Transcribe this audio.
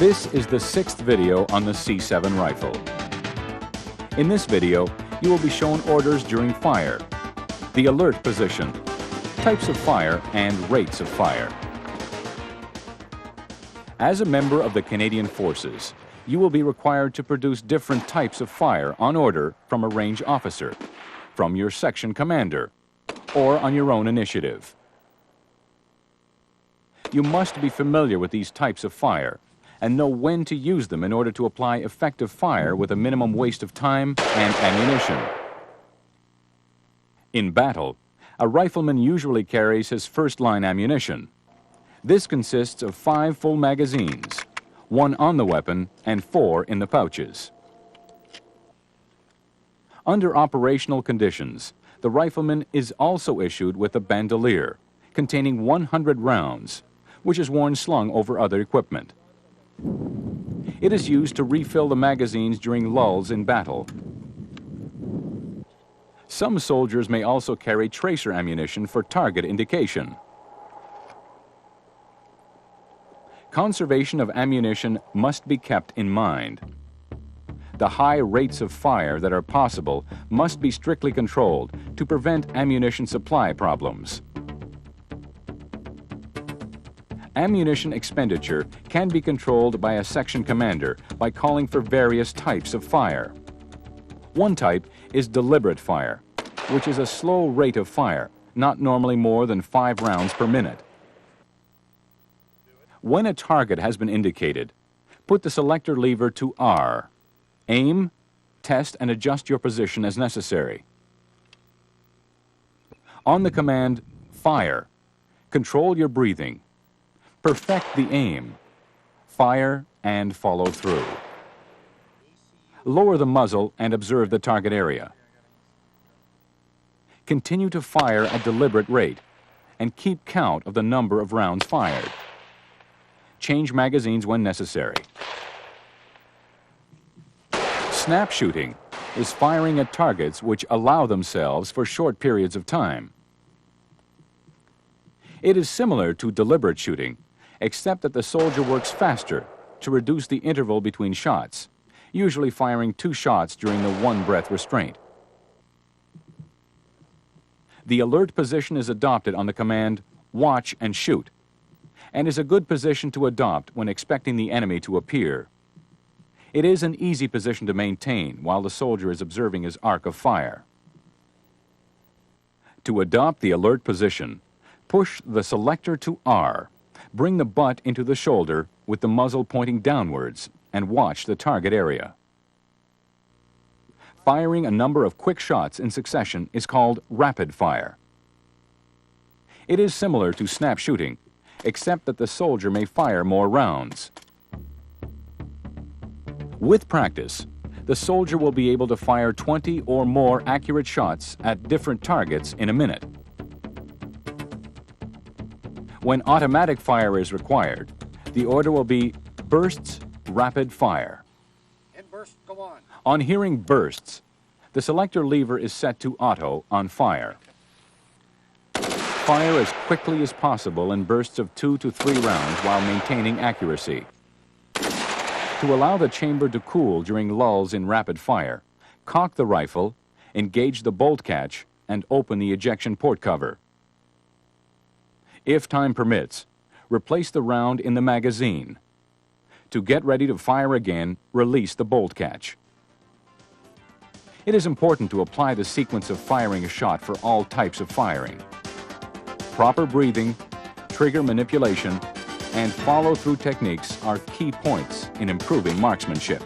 This is the 6th video on the C7 rifle. In this video, you will be shown orders during fire, the alert position, types of fire, and rates of fire. As a member of the Canadian Forces, you will be required to produce different types of fire on order from a range officer, from your section commander, or on your own initiative. You must be familiar with these types of fire and know when to use them in order to apply effective fire with a minimum waste of time and ammunition. In battle, a rifleman usually carries his first-line ammunition. This consists of 5 full magazines, 1 on the weapon and 4 in the pouches. Under operational conditions, the rifleman is also issued with a bandolier containing 100 rounds, which is worn slung over other equipment. It is used to refill the magazines during lulls in battle. Some soldiers may also carry tracer ammunition for target indication. Conservation of ammunition must be kept in mind. The high rates of fire that are possible must be strictly controlled to prevent ammunition supply problems. Ammunition expenditure can be controlled by a section commander by calling for various types of fire. One type is deliberate fire, which is a slow rate of fire, not normally more than 5 rounds per minute. When a target has been indicated, put the selector lever to R. Aim, test, and adjust your position as necessary. On the command, fire, control your breathing. Perfect the aim. Fire and follow through. Lower the muzzle and observe the target area. Continue to fire at deliberate rate and keep count of the number of rounds fired. Change magazines when necessary. Snap shooting is firing at targets which allow themselves for short periods of time. It is similar to deliberate shooting, except that the soldier works faster to reduce the interval between shots, usually firing 2 shots during the 1-breath restraint. The alert position is adopted on the command, watch and shoot, and is a good position to adopt when expecting the enemy to appear. It is an easy position to maintain while the soldier is observing his arc of fire. To adopt the alert position, push the selector to R. Bring the butt into the shoulder with the muzzle pointing downwards and watch the target area. Firing a number of quick shots in succession is called rapid fire. It is similar to snap shooting, except that the soldier may fire more rounds. With practice, the soldier will be able to fire 20 or more accurate shots at different targets in a minute. When automatic fire is required, the order will be bursts, rapid fire. And burst, go on. On hearing bursts, the selector lever is set to auto on fire. Fire as quickly as possible in bursts of 2 to 3 rounds while maintaining accuracy. To allow the chamber to cool during lulls in rapid fire, cock the rifle, engage the bolt catch, and open the ejection port cover. If time permits, replace the round in the magazine. To get ready to fire again, release the bolt catch. It is important to apply the sequence of firing a shot for all types of firing. Proper breathing, trigger manipulation, and follow-through techniques are key points in improving marksmanship.